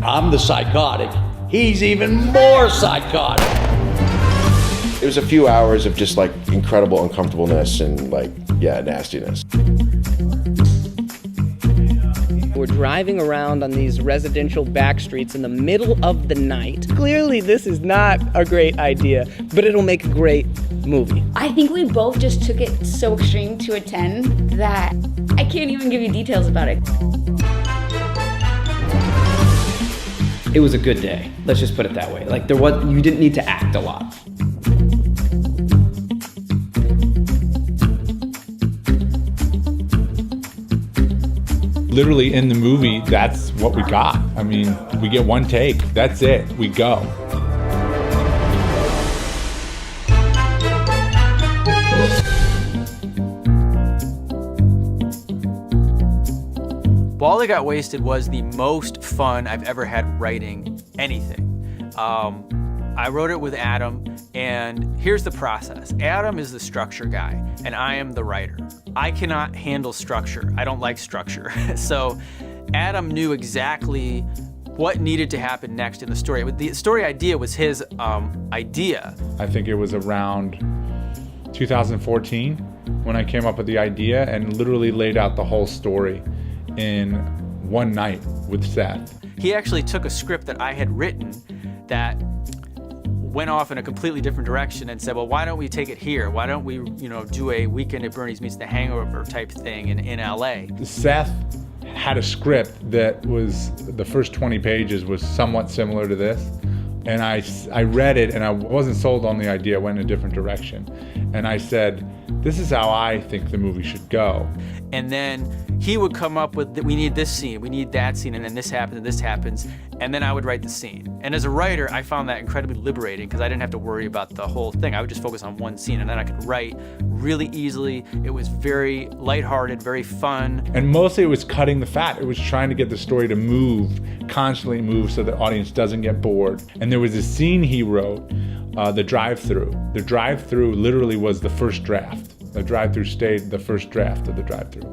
I'm the psychotic. He's even more psychotic. It was a few hours of just like incredible uncomfortableness and like, yeah, nastiness. We're driving around on these residential back streets in the middle of the night. Clearly, this is not a great idea, but it'll make a great movie. I think we both just took it so extreme to a 10 that I can't even give you details about it. It was a good day. Let's just put it that way. Like you didn't need to act a lot. Literally in the movie, that's what we got. I mean, we get one take. That's it. We go. Wally Got Wasted was the most fun I've ever had writing anything. I wrote it with Adam, and here's the process. Adam is the structure guy, and I am the writer. I cannot handle structure. I don't like structure. So Adam knew exactly what needed to happen next in the story. The story idea was his idea. I think it was around 2014 when I came up with the idea and literally laid out the whole story in one night with Seth. He actually took a script that I had written that went off in a completely different direction and said, well, why don't we take it here? Why don't we, do a Weekend at Bernie's meets The Hangover type thing in LA? Seth had a script that was, the first 20 pages was somewhat similar to this. And I read it and I wasn't sold on the idea, I went in a different direction. And I said, this is how I think the movie should go. And then he would come up with, we need this scene, we need that scene, and then this happens and this happens, and then I would write the scene. And as a writer, I found that incredibly liberating because I didn't have to worry about the whole thing. I would just focus on one scene, and then I could write really easily. It was very lighthearted, very fun. And mostly it was cutting the fat. It was trying to get the story to move, constantly move so the audience doesn't get bored. And there was a scene he wrote, the drive-through. The drive-through literally was the first draft. The drive-through stayed the first draft of the drive-through.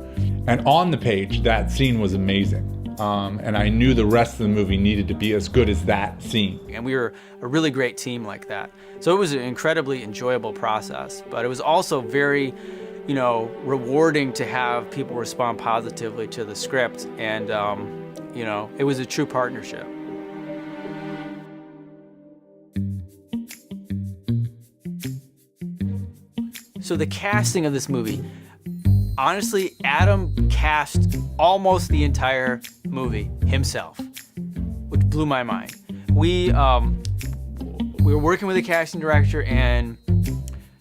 And on the page, that scene was amazing. And I knew the rest of the movie needed to be as good as that scene. And we were a really great team like that. So it was an incredibly enjoyable process, but it was also very, rewarding to have people respond positively to the script. And, it was a true partnership. So the casting of this movie, honestly, Adam cast almost the entire movie himself, which blew my mind. We were working with a casting director and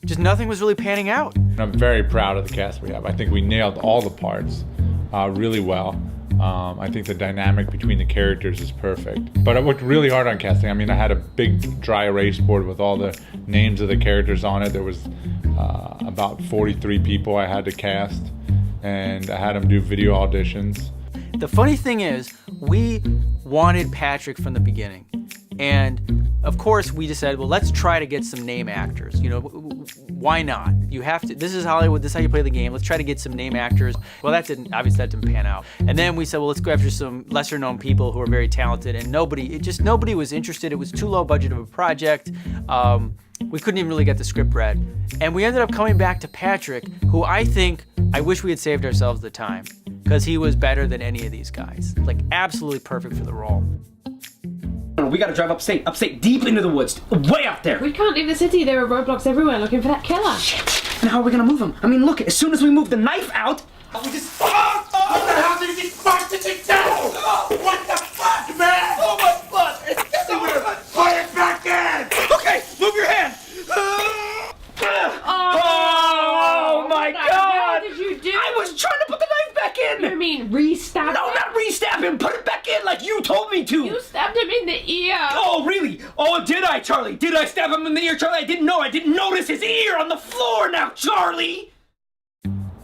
just nothing was really panning out. I'm very proud of the cast we have. I think we nailed all the parts really well. I think the dynamic between the characters is perfect. But I worked really hard on casting. I mean, I had a big dry erase board with all the names of the characters on it. There was about 43 people I had to cast, and I had them do video auditions. The funny thing is, we wanted Patrick from the beginning. And of course, we decided, well, let's try to get some name actors. Why not? You have to, this is Hollywood, this is how you play the game. Let's try to get some name actors. Well, obviously that didn't pan out. And then we said, well, let's go after some lesser known people who are very talented, and nobody was interested. It was too low budget of a project. We couldn't even really get the script read. And we ended up coming back to Patrick, who I wish we had saved ourselves the time, because he was better than any of these guys. Like, absolutely perfect for the role. We gotta drive upstate, deep into the woods, way out there. We can't leave the city. There are roadblocks everywhere looking for that killer. Shit. And how are we gonna move him? I mean, look, as soon as we move the knife out, we just... What the hell did he fuck did you do? What the fuck, man? Oh my butt! It's everywhere! Put it back in! Okay, move your hand! Oh my God! What did you do? I was trying to put the knife back in! You mean re-stab him? No, not re-stab him! Put it back in like you told me to! You stabbed him in the ear! Oh, really? Oh, did I, Charlie? Did I stab him in the ear, Charlie? I didn't know. I didn't notice his ear on the floor now, Charlie!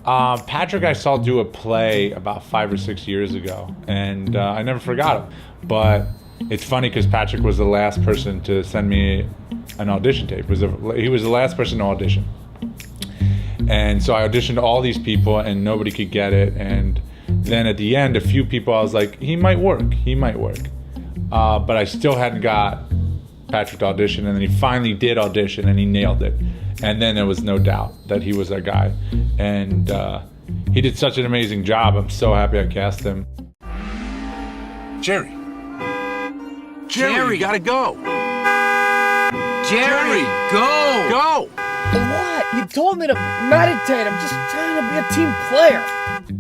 Patrick I saw do a play about 5 or 6 years ago, and I never forgot him. But it's funny because Patrick was the last person to send me an audition tape. He was the last person to audition. And so I auditioned all these people and nobody could get it. And then at the end, a few people, I was like, he might work. but I still hadn't got Patrick to audition, and then he finally did audition and he nailed it. And then there was no doubt that he was our guy. And he did such an amazing job. I'm so happy I cast him. Jerry, gotta go. Jerry, go! Go! What? You told me to meditate. I'm just trying to be a team player.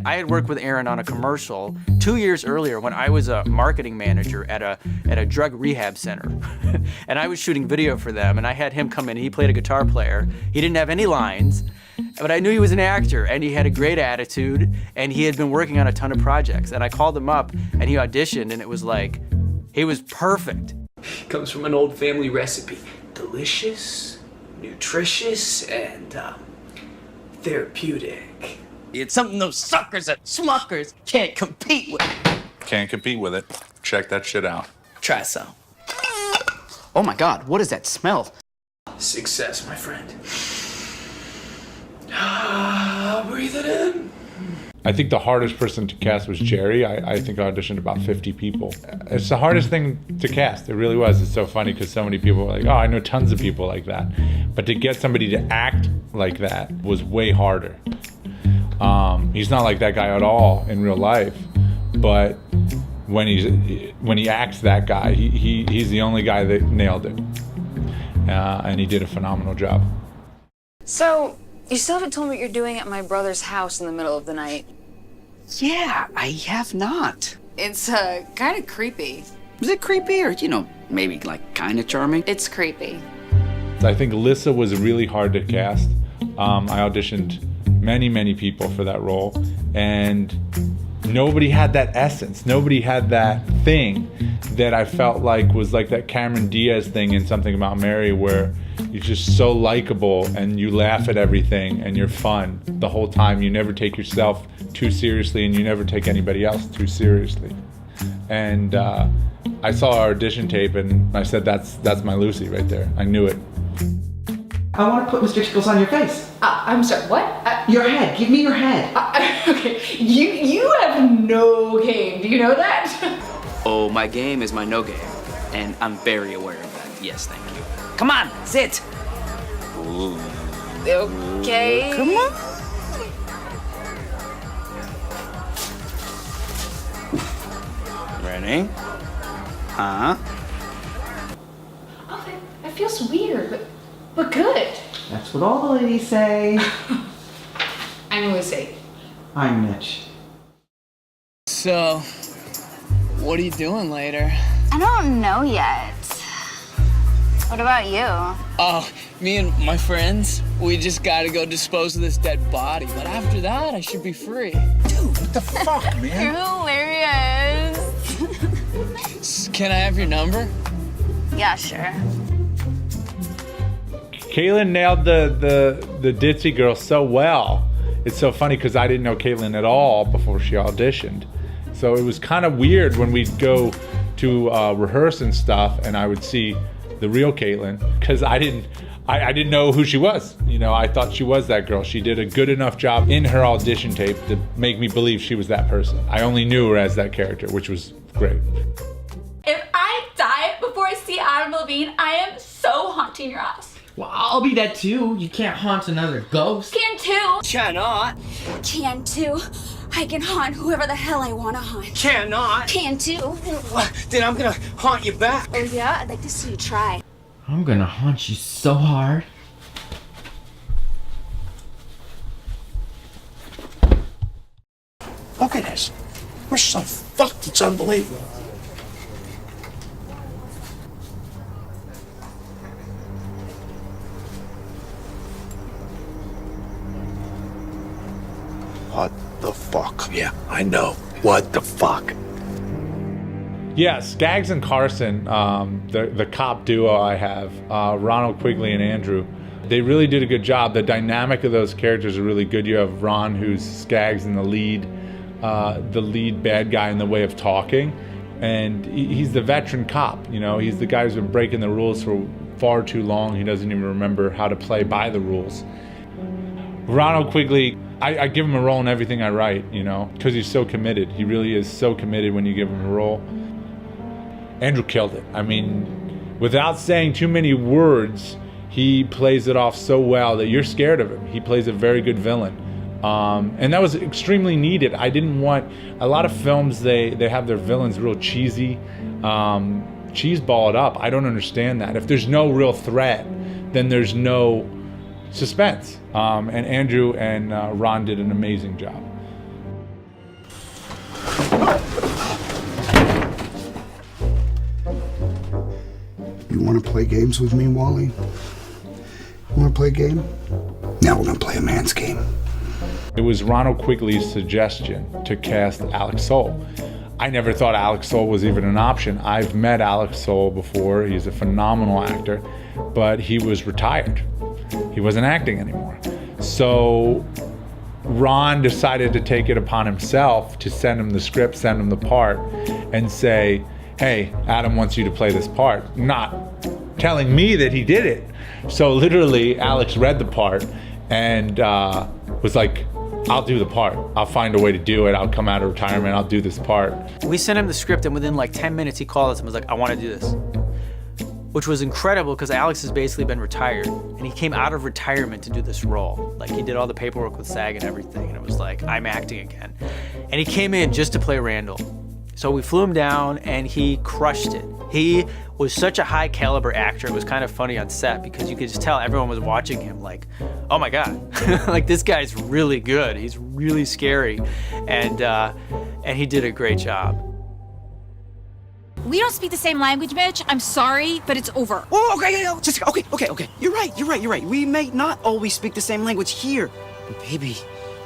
I had worked with Aaron on a commercial 2 years earlier when I was a marketing manager at a drug rehab center. And I was shooting video for them, and I had him come in. He played a guitar player. He didn't have any lines, but I knew he was an actor, and he had a great attitude, and he had been working on a ton of projects. And I called him up, and he auditioned, and it was like, he was perfect. Comes from an old family recipe. Delicious, nutritious, and therapeutic. It's something those suckers at Smuckers can't compete with. Can't compete with it. Check that shit out. Try some. Oh my God, what is that smell? Success, my friend. Breathe it in. I think the hardest person to cast was Jerry. I think I auditioned about 50 people. It's the hardest thing to cast. It really was. It's so funny because so many people were like, oh, I know tons of people like that. But to get somebody to act like that was way harder. He's not like that guy at all in real life. But when he acts that guy, he's the only guy that nailed it. And he did a phenomenal job. So, you still haven't told me what you're doing at my brother's house in the middle of the night. Yeah, I have not. It's, kind of creepy. Was it creepy or, maybe like kind of charming? It's creepy. I think Lissa was really hard to cast. I auditioned many people for that role, and nobody had that essence. Nobody had that thing that I felt like was like that Cameron Diaz thing in Something About Mary, where you're just so likable and you laugh at everything and you're fun the whole time. You never take yourself too seriously and you never take anybody else too seriously. And I saw our audition tape and I said, that's my Lucy right there. I knew it. I want to put Mr. Tickles on your face. I'm sorry, what? Your head. Give me your head. Okay, you have no game. Do you know that? Oh, my game is my no game. And I'm very aware of that. Yes, thank you. Come on, sit. Ooh. Okay. Come on. Ready? Huh? Oh, that feels weird, but good. That's what all the ladies say. I'm Lucy. I'm Mitch. So, what are you doing later? I don't know yet. What about you? Oh, me and my friends, we just gotta go dispose of this dead body. But after that, I should be free. Dude, what the fuck, man? You're hilarious. Can I have your number? Yeah, sure. Caitlin nailed the ditzy girl so well. It's so funny because I didn't know Caitlin at all before she auditioned. So it was kind of weird when we'd go to rehearse and stuff, and I would see the real Caitlin because I didn't know who she was. I thought she was that girl. She did a good enough job in her audition tape to make me believe she was that person. I only knew her as that character, which was great. If I die before I see Adam Levine, I am so haunting your ass. Well, I'll be that too. You can't haunt another ghost. Can too. Cannot. Can too. I can haunt whoever the hell I want to haunt. Cannot. Can too. Then I'm gonna haunt you back. Oh yeah? I'd like to see you try. I'm gonna haunt you so hard. Look at this. We're so fucked, it's unbelievable. What the fuck? Yeah, I know. What the fuck? Yeah, Skaggs and Carson, the cop duo I have, Ronald Quigley and Andrew, they really did a good job. The dynamic of those characters are really good. You have Ron, who's Skaggs and the lead bad guy in the way of talking, and he's the veteran cop. He's the guy who's been breaking the rules for far too long. He doesn't even remember how to play by the rules. Ronald Quigley, I give him a role in everything I write, because he's so committed. He really is so committed when you give him a role. Andrew killed it. I mean, without saying too many words, he plays it off so well that you're scared of him. He plays a very good villain. And that was extremely needed. I didn't want, a lot of films, they have their villains real cheesy, cheeseballed up. I don't understand that. If there's no real threat, then there's no suspense. And Andrew and Ron did an amazing job. You want to play games with me, Wally? You want to play a game? Now we're going to play a man's game. It was Ronald Quigley's suggestion to cast Alex Soul. I never thought Alex Soul was even an option. I've met Alex Soul before. He's a phenomenal actor, but he was retired. He wasn't acting anymore. So Ron decided to take it upon himself to send him the script, send him the part, and say, hey, Adam wants you to play this part, not telling me that he did it. So literally, Alex read the part and was like, I'll do the part. I'll find a way to do it. I'll come out of retirement. I'll do this part. We sent him the script, and within like 10 minutes, he called us and was like, I want to do this. Which was incredible because Alex has basically been retired, and he came out of retirement to do this role. Like, he did all the paperwork with SAG and everything, and it was like, I'm acting again. And he came in just to play Randall. So we flew him down, and he crushed it. He was such a high caliber actor. It was kind of funny on set because you could just tell everyone was watching him like, oh my God, like this guy's really good. He's really scary. And he did a great job. We don't speak the same language, Mitch. I'm sorry, but it's over. Oh, okay. You're right. We may not always speak the same language here. But baby,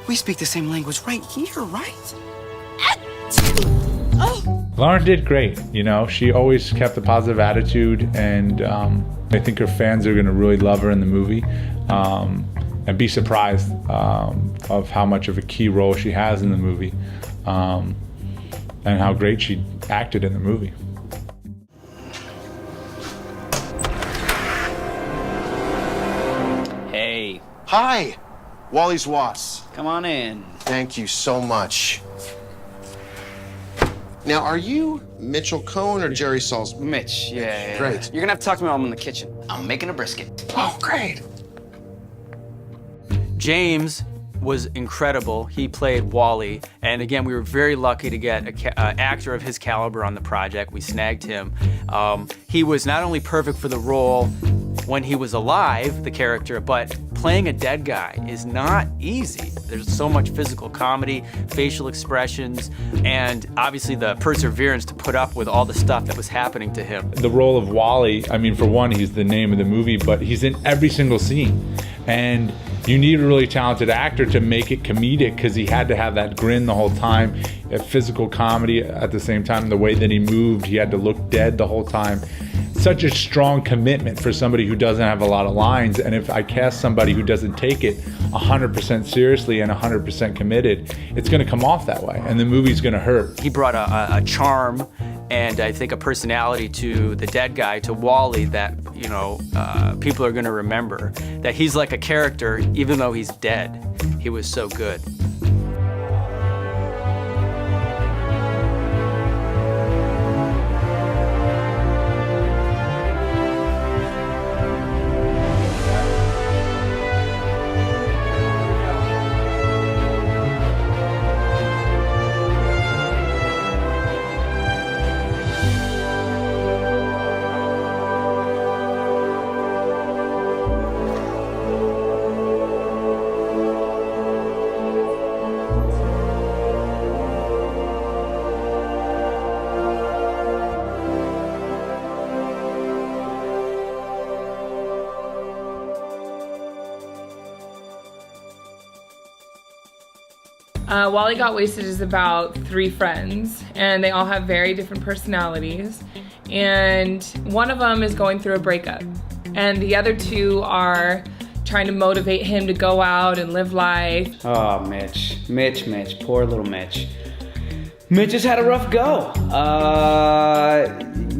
we speak the same language right here, right? Lauren did great, you know. She always kept a positive attitude, and I think her fans are gonna really love her in the movie and be surprised of how much of a key role she has in the movie and how great she acted in the movie. Hey. Hi, Wally's Was. Come on in. Thank you so much. Now, are you Mitchell Cohn or Jerry Salzman? Mitch, yeah. Great. You're gonna have to talk to me while I'm in the kitchen. I'm making a brisket. Oh, great. James was incredible. He played Wally, and again, we were very lucky to get an actor of his caliber on the project. We snagged him. He was not only perfect for the role when he was alive, the character, but playing a dead guy is not easy. There's so much physical comedy, facial expressions, and obviously the perseverance to put up with all the stuff that was happening to him. The role of Wally, I mean, for one, he's the name of the movie, but he's in every single scene. And you need a really talented actor to make it comedic because he had to have that grin the whole time, physical comedy at the same time. The way that he moved, he had to look dead the whole time. Such a strong commitment for somebody who doesn't have a lot of lines. And if I cast somebody who doesn't take it 100% seriously and 100% committed, it's going to come off that way, and the movie's going to hurt. He brought a charm and I think a personality to the dead guy, to Wally, that, you know, people are going to remember. That he's like a character, even though he's dead. He was so good. Wally Got Wasted is about 3 friends, and they all have very different personalities, and one of them is going through a breakup, and the other 2 are trying to motivate him to go out and live life. Oh, Mitch, poor little Mitch. Mitch has had a rough go.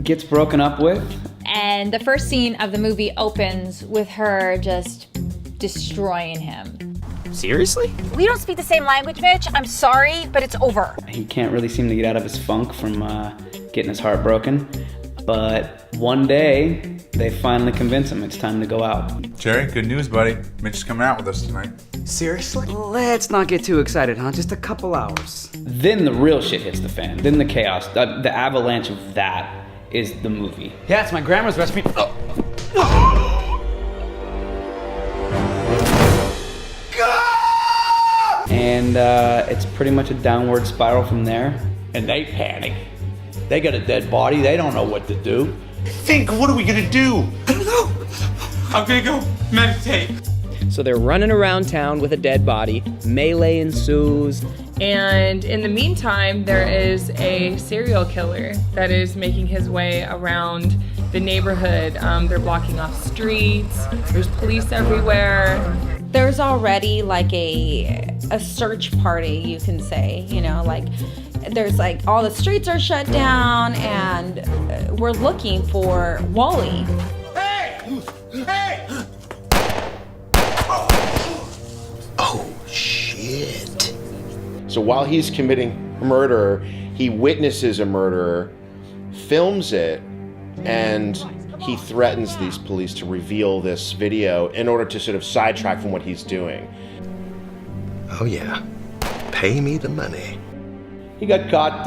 Gets broken up with. And the first scene of the movie opens with her just destroying him. Seriously? We don't speak the same language, Mitch. I'm sorry, but it's over. He can't really seem to get out of his funk from getting his heart broken. But one day, they finally convince him it's time to go out. Jerry, good news, buddy. Mitch is coming out with us tonight. Seriously? Let's not get too excited, huh? Just a couple hours. Then the real shit hits the fan. Then the chaos, the avalanche of that is the movie. Yeah, it's my grandma's recipe. Oh. And it's pretty much a downward spiral from there. And they panic. They got a dead body. They don't know what to do. Think, what are we gonna do? I don't know. I'm gonna go meditate. So they're running around town with a dead body. Melee ensues. And in the meantime, there is a serial killer that is making his way around the neighborhood. They're blocking off streets. There's police everywhere. There's already like a search party, you can say, you know, like there's like all the streets are shut down and we're looking for Wally. Hey! Hey! Oh, shit. So while he's committing a murder, he witnesses a murder, films it, and he threatens these police to reveal this video in order to sort of sidetrack from what he's doing. Oh yeah, pay me the money. He got caught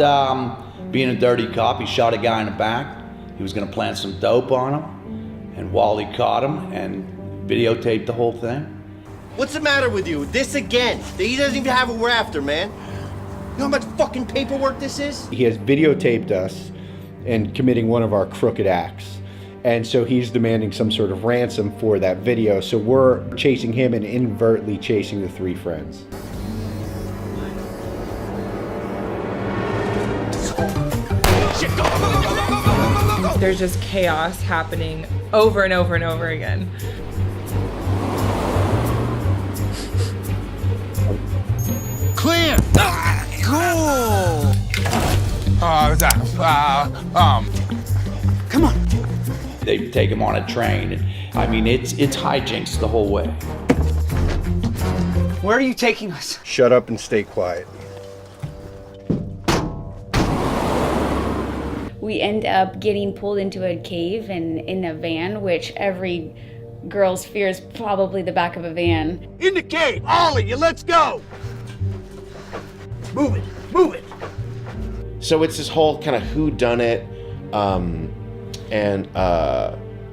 being a dirty cop. He shot a guy in the back. He was gonna plant some dope on him, and Wally caught him and videotaped the whole thing. What's the matter with you? This again? He doesn't even have what we're after, man. You know how much fucking paperwork this is? He has videotaped us in committing one of our crooked acts. And so he's demanding some sort of ransom for that video. So we're chasing him and inadvertently chasing the three friends. There's just chaos happening over and over and over again. Clear! Cool! Come on. They take him on a train. I mean, it's hijinks the whole way. Where are you taking us? Shut up and stay quiet. We end up getting pulled into a cave and in a van, which every girl's fear is probably the back of a van. In the cave! All of you, let's go! Move it! Move it! So it's this whole kind of whodunit and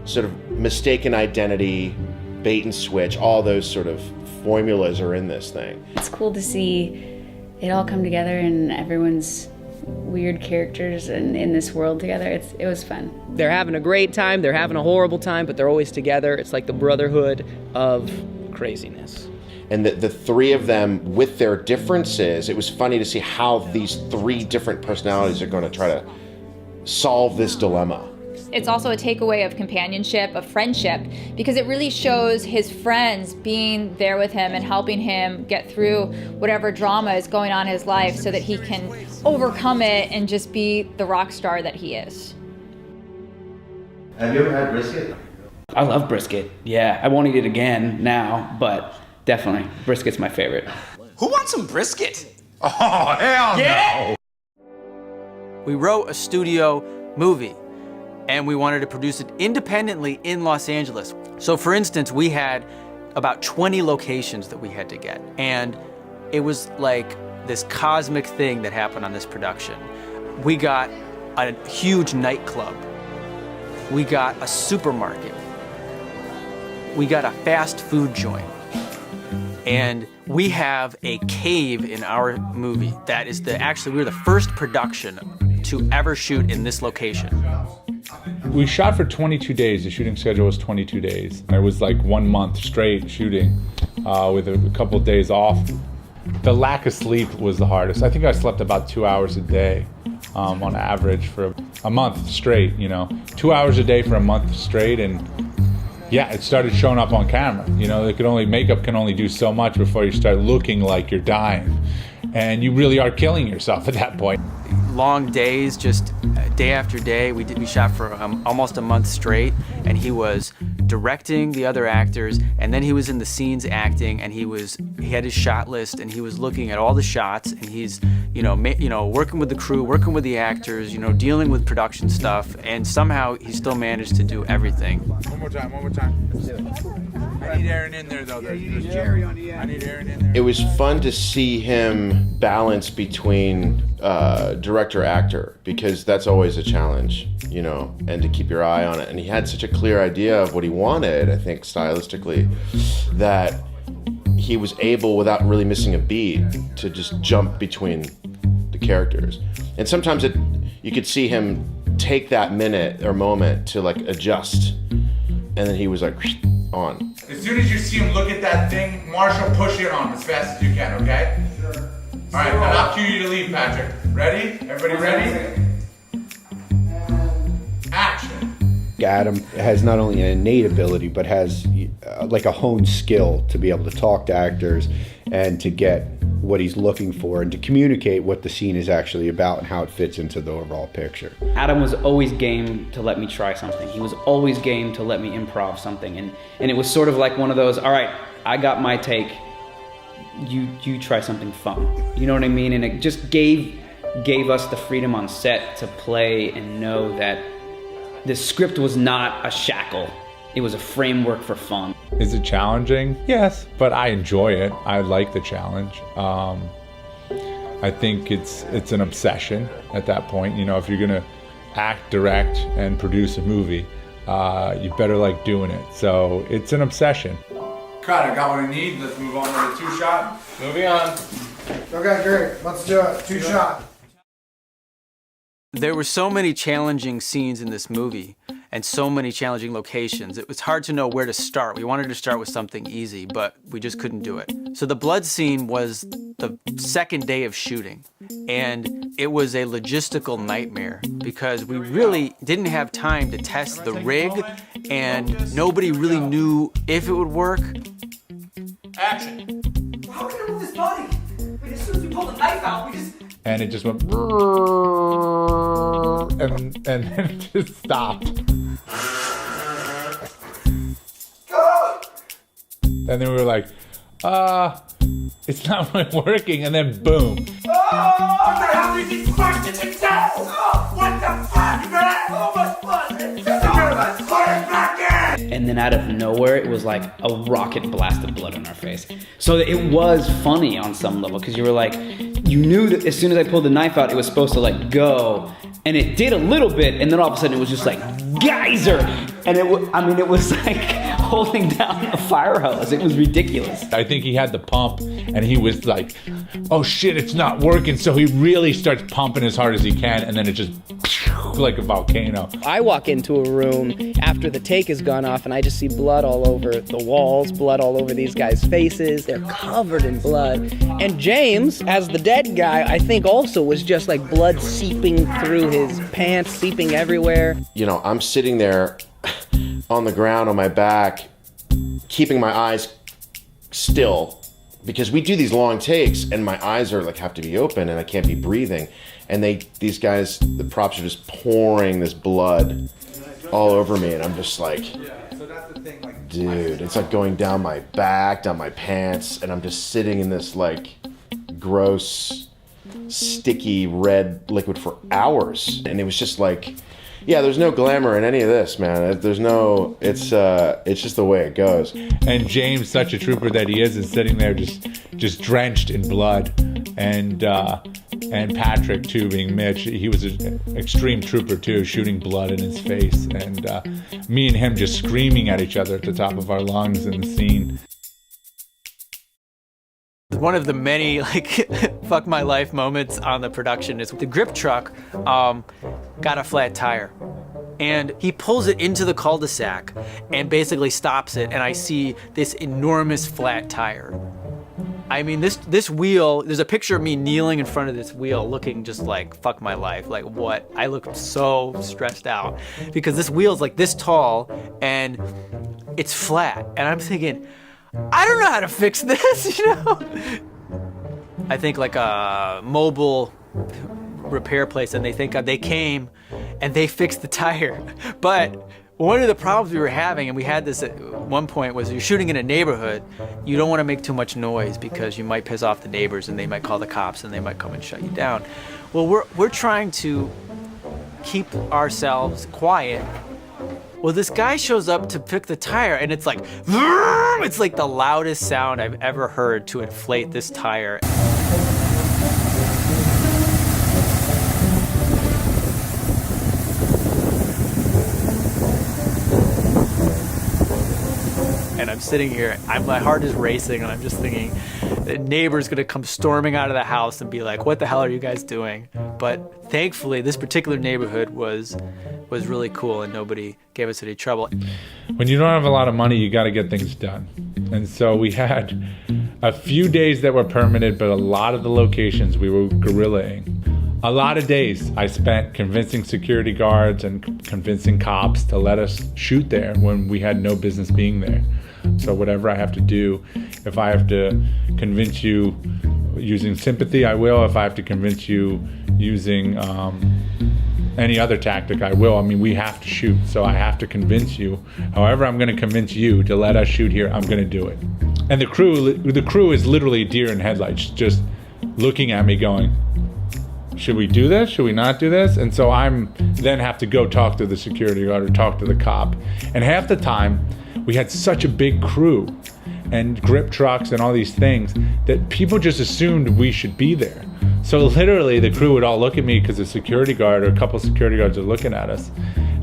sort of mistaken identity, bait and switch, all those sort of formulas are in this thing. It's cool to see it all come together and everyone's weird characters in this world together. It was fun. They're having a great time, they're having a horrible time, but they're always together. It's like the brotherhood of craziness. And the three of them, with their differences, it was funny to see how these three different personalities are going to try to solve this dilemma. It's also a takeaway of companionship, of friendship, because it really shows his friends being there with him and helping him get through whatever drama is going on in his life so that he can overcome it and just be the rock star that he is. Have you ever had brisket? I love brisket. Yeah, I won't eat it again now, but definitely, brisket's my favorite. Who wants some brisket? Oh, hell Yeah. no! We wrote a studio movie and we wanted to produce it independently in Los Angeles. So for instance, we had about 20 locations that we had to get. And it was like this cosmic thing that happened on this production. We got a huge nightclub. We got a supermarket. We got a fast food joint. And we have a cave in our movie that is actually, we were the first production to ever shoot in this location. We shot for 22 days. The shooting schedule was 22 days. It was like 1 month straight shooting with a couple of days off. The lack of sleep was the hardest. I think I slept about 2 hours a day on average for a month straight, you know. 2 hours a day for a month straight, and yeah, it started showing up on camera. You know, makeup can only do so much before you start looking like you're dying. And you really are killing yourself at that point. Long days, just day after day. We shot for almost a month straight, and he was directing the other actors, and then he was in the scenes acting, and he had his shot list, and he was looking at all the shots, and he's working with the crew, working with the actors, dealing with production stuff, and somehow he still managed to do everything. One more time. Let's do it. I need Aaron in there, though. There's Jerry on the end. I need Aaron in there. It was fun to see him balance between director-actor, because that's always a challenge, and to keep your eye on it. And he had such a clear idea of what he wanted, I think, stylistically, that he was able, without really missing a beat, to just jump between the characters. And sometimes you could see him take that minute or moment to adjust, and then he was on. As soon as you see him look at that thing, Marshall, push it on as fast as you can, okay? Sure. All right, and I'll cue you to leave, Patrick. Ready? Everybody ready? Action. Adam has not only an innate ability, but has a honed skill to be able to talk to actors and to get what he's looking for and to communicate what the scene is actually about and how it fits into the overall picture. Adam was always game to let me try something. He was always game to let me improv something. And it was sort of like one of those, all right, I got my take, you try something fun. You know what I mean? And it just gave us the freedom on set to play and know that the script was not a shackle. It was a framework for fun. Is it challenging? Yes, but I enjoy it. I like the challenge. I think it's an obsession at that point. If you're gonna act, direct, and produce a movie, you better like doing it. So it's an obsession. Cut, I got what I need. Let's move on to the 2-shot. Moving on. Okay, great. Let's do it. 2-shot. There were so many challenging scenes in this movie and so many challenging locations. It was hard to know where to start. We wanted to start with something easy, but we just couldn't do it. So the blood scene was the second day of shooting, and it was a logistical nightmare because we really didn't have time to test the rig, and nobody really knew if it would work. Action. How are we gonna move this body? As soon as we pull the knife out, we just... And it just went, and then it just stopped. And then we were like, it's not really working, and then boom. What the hell did you fucking do? What the fuck, man? Oh my fuck! Put it back in! And then out of nowhere, it was like a rocket blast of blood on our face. So it was funny on some level, because you were like, you knew that as soon as I pulled the knife out, it was supposed to go. And it did a little bit, and then all of a sudden it was just like, geyser! And it was like holding down a fire hose. It was ridiculous. I think he had the pump, and he was like, oh shit, it's not working. So he really starts pumping as hard as he can, and then it just like a volcano. I walk into a room after the take has gone off, and I just see blood all over the walls, blood all over these guys' faces. They're covered in blood. And James, as the dead guy, I think also was just like blood seeping through his pants, seeping everywhere. I'm sitting there on the ground on my back, keeping my eyes still, because we do these long takes and my eyes are have to be open and I can't be breathing. And these guys, the props are just pouring this blood all over me, and I'm just like, dude, it's like going down my back, down my pants, and I'm just sitting in this gross, sticky red liquid for hours. And it was just there's no glamour in any of this, man. There's no, it's just the way it goes. And James, such a trooper that he is sitting there just drenched in blood. And Patrick, too, being Mitch, he was an extreme trooper, too, shooting blood in his face. And me and him just screaming at each other at the top of our lungs in the scene. One of the many fuck my life moments on the production is the grip truck got a flat tire, and he pulls it into the cul-de-sac and basically stops it, and I see this enormous flat tire. I mean, this wheel, there's a picture of me kneeling in front of this wheel looking just like fuck my life. Like what? I look so stressed out because this wheel's this tall and it's flat, and I'm thinking, I don't know how to fix this, I think a mobile repair place, and they think they came and they fixed the tire. But one of the problems we were having, and we had this at one point, was you're shooting in a neighborhood, you don't want to make too much noise because you might piss off the neighbors and they might call the cops and they might come and shut you down. Well, we're trying to keep ourselves quiet. Well, this guy shows up to pick the tire, and it's like, it's like the loudest sound I've ever heard to inflate this tire. And I'm sitting here, my heart is racing, and I'm just thinking, the neighbor's gonna come storming out of the house and be like, what the hell are you guys doing? But thankfully, this particular neighborhood was really cool, and nobody gave us any trouble. When you don't have a lot of money, you got to get things done. And so we had a few days that were permitted, but a lot of the locations we were guerrillaing. A lot of days I spent convincing security guards and convincing cops to let us shoot there when we had no business being there. So whatever I have to do, if I have to convince you using sympathy, I will. If I have to convince you using any other tactic, I will. I mean, we have to shoot, so I have to convince you. However I'm gonna convince you to let us shoot here, I'm gonna do it. And the crew is literally deer in headlights, just looking at me going, should we do this? Should we not do this? And so I'm then have to go talk to the security guard or talk to the cop. And half the time, we had such a big crew and grip trucks and all these things that people just assumed we should be there. So literally the crew would all look at me because the security guard or a couple security guards are looking at us.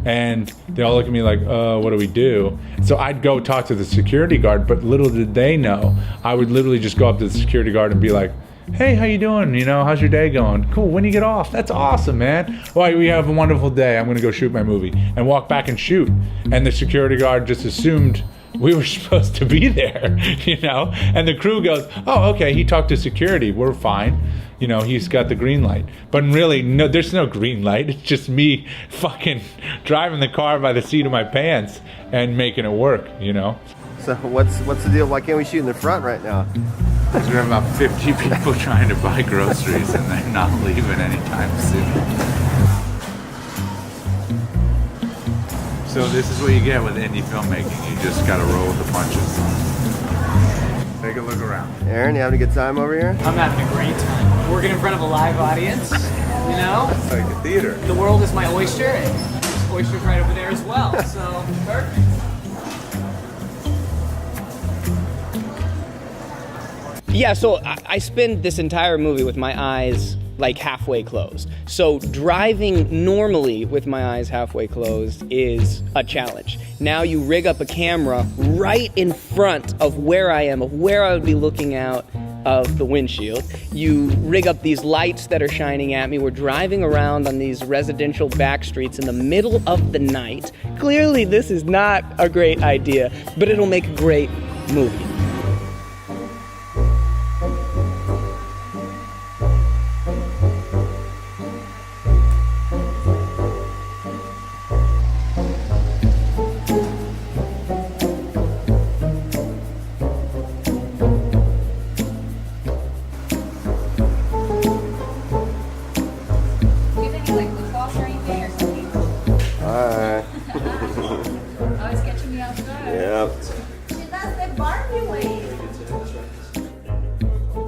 And they all look at me like, what do we do? So I'd go talk to the security guard, but little did they know, I would literally just go up to the security guard and be like, hey, how you doing? You know, how's your day going? Cool, when do you get off? That's awesome, man. Well, we have a wonderful day. I'm gonna go shoot my movie. And walk back and shoot. And the security guard just assumed we were supposed to be there, you know? And the crew goes, oh, okay, he talked to security, we're fine. You know, he's got the green light. But really, no, there's no green light. It's just me fucking driving the car by the seat of my pants and making it work, you know? So what's the deal? Why can't we shoot in the front right now? Because we have about 50 people trying to buy groceries and they're not leaving anytime soon. So this is what you get with indie filmmaking. You just gotta roll with the punches. Take a look around. Aaron, you having a good time over here? I'm having a great time. Working in front of a live audience, you know? It's like a theater. The world is my oyster, and there's oysters right over there as well, so perfect. Yeah, so I spend this entire movie with my eyes like halfway closed. So driving normally with my eyes halfway closed is a challenge. Now you rig up a camera right in front of where I am, of where I would be looking out of the windshield. You rig up these lights that are shining at me. We're driving around on these residential back streets in the middle of the night. Clearly this is not a great idea, but it'll make a great movie.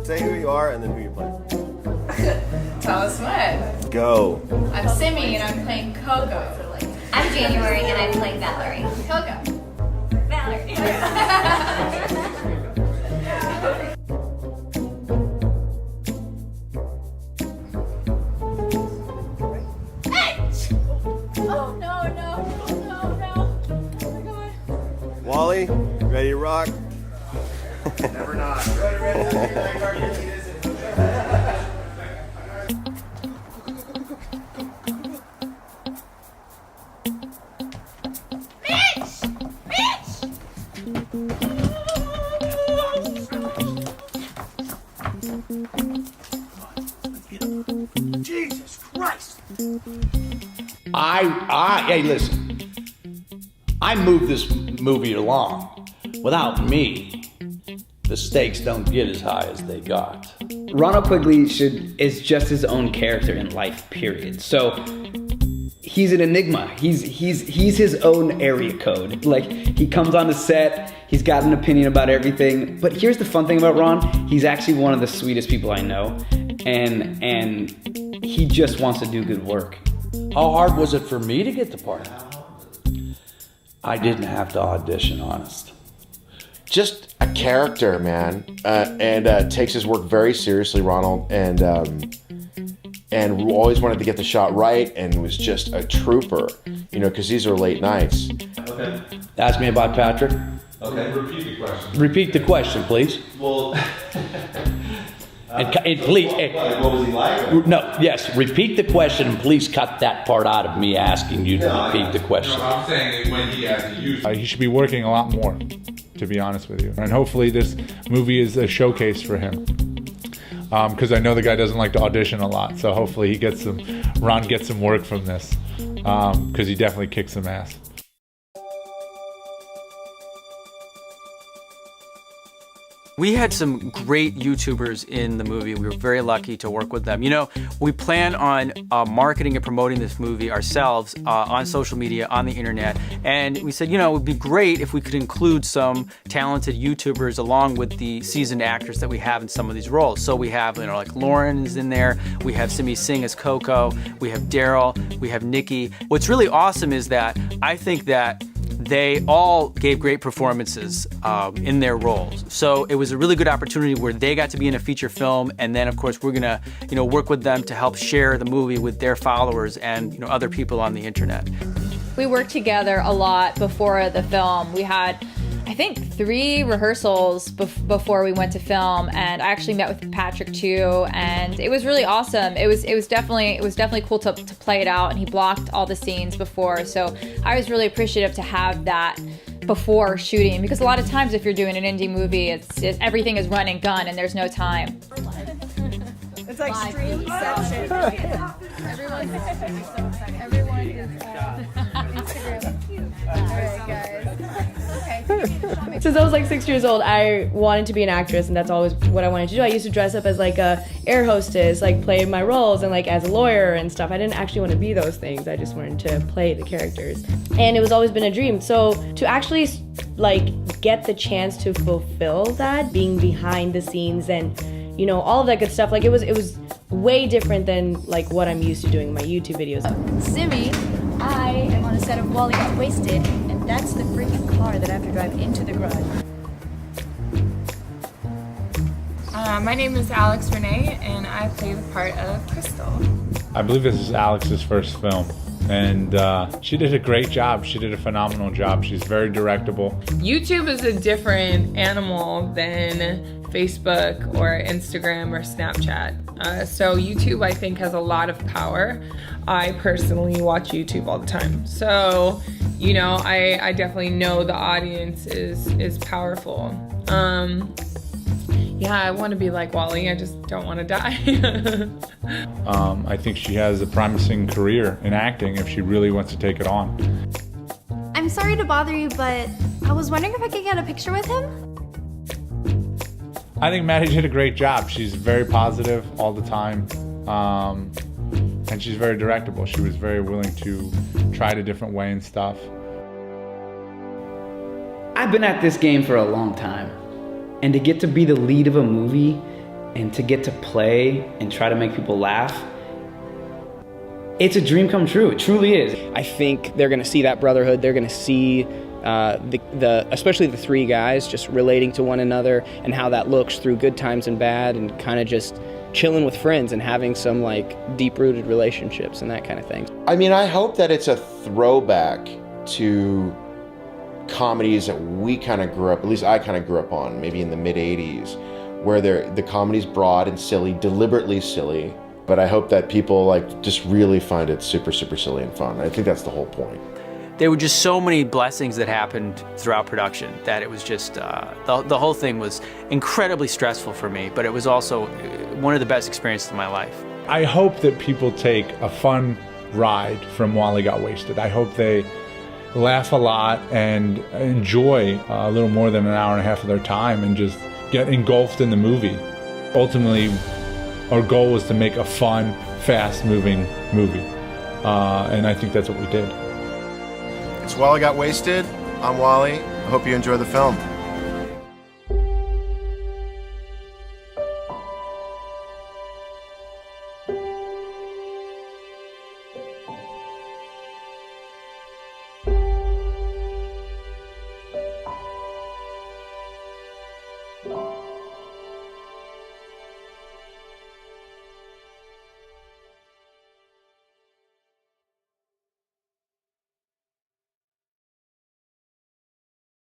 Say who you are and then who you're playing. Thomas Smith. Go. I'm Simi and I'm playing Coco. I'm January and I'm playing Valerie. Coco. Valerie. Oh no. Oh my god. Wally, ready to rock? Never not. Jesus Christ! Hey, listen. I moved this movie along. Without me, the stakes don't get as high as they got. Ronald Quigley is just his own character in life, period. So he's an enigma. He's his own area code. Like, he comes on the set, he's got an opinion about everything. But here's the fun thing about Ron, he's actually one of the sweetest people I know. And he just wants to do good work. How hard was it for me to get the part? I didn't have to audition, honest. Just a character, man, and takes his work very seriously, Ronald, and always wanted to get the shot right, and was just a trooper, you know, because these are late nights. Okay. Ask me about Patrick. Okay. Repeat the question. Repeat the question, please. Well, and please. What was he like? No, yes. Repeat the question, and please cut that part out of me asking you to repeat the question. No, I'm saying when he has to use. He should be working a lot more, to be honest with you. And hopefully this movie is a showcase for him. Because I know the guy doesn't like to audition a lot, so hopefully Ron gets some work from this, because he definitely kicks some ass. We had some great YouTubers in the movie. We were very lucky to work with them. You know, we plan on marketing and promoting this movie ourselves on social media, on the internet. And we said, you know, it would be great if we could include some talented YouTubers along with the seasoned actors that we have in some of these roles. So we have, you know, like Lauren is in there. We have Simi Singh as Coco. We have Daryl. We have Nikki. What's really awesome is that I think that they all gave great performances in their roles. So it was a really good opportunity where they got to be in a feature film, and then of course we're gonna, you know, work with them to help share the movie with their followers and, you know, other people on the internet. We worked together a lot before the film. We had, I think, 3 rehearsals before we went to film, and I actually met with Patrick too, and it was really awesome. It was definitely cool to play it out, and he blocked all the scenes before, so I was really appreciative to have that before shooting, because a lot of times if you're doing an indie movie, everything is run and gun and there's no time. It's like streamception. Everyone is Instagram. Alright, guys. Okay. Since I was like 6 years old, I wanted to be an actress, and that's always what I wanted to do. I used to dress up as like a air hostess, like play my roles, and like as a lawyer and stuff. I didn't actually want to be those things. I just wanted to play the characters, and it was always been a dream. So to actually like get the chance to fulfill that, being behind the scenes and, you know, all of that good stuff, like it was way different than like what I'm used to doing in my YouTube videos. Simi, I am on a set of Wally Got Wasted, and that's the freaking car that I have to drive into the garage. My name is Alex Renee, and I play the part of Crystal. I believe this is Alex's first film, and she did a great job. She did a phenomenal job. She's very directable. YouTube is a different animal than Facebook or Instagram or Snapchat. So YouTube, I think, has a lot of power. I personally watch YouTube all the time. So, you know, I definitely know the audience is powerful. Yeah, I want to be like Wally. I just don't want to die. I think she has a promising career in acting if she really wants to take it on. I'm sorry to bother you, but I was wondering if I could get a picture with him? I think Maddie did a great job. She's very positive all the time, and she's very directable. She was very willing to try it a different way and stuff. I've been at this game for a long time, and to get to be the lead of a movie and to get to play and try to make people laugh, it's a dream come true. It truly is. I think they're gonna see that brotherhood. They're gonna see especially the 3 guys just relating to one another and how that looks through good times and bad, and kind of just chilling with friends and having some like deep-rooted relationships and that kind of thing. I mean, I hope that it's a throwback to comedies that we kind of grew up, at least I kind of grew up on, maybe in the mid-'80s, where the comedy's broad and silly, deliberately silly, but I hope that people like just really find it super, super silly and fun. I think that's the whole point. There were just so many blessings that happened throughout production that it was just, the whole thing was incredibly stressful for me, but it was also one of the best experiences of my life. I hope that people take a fun ride from Wally Got Wasted. I hope they laugh a lot and enjoy a little more than an hour and a half of their time and just get engulfed in the movie. Ultimately, our goal was to make a fun, fast-moving movie. And I think that's what we did. It's Wally Got Wasted. I'm Wally. I hope you enjoy the film.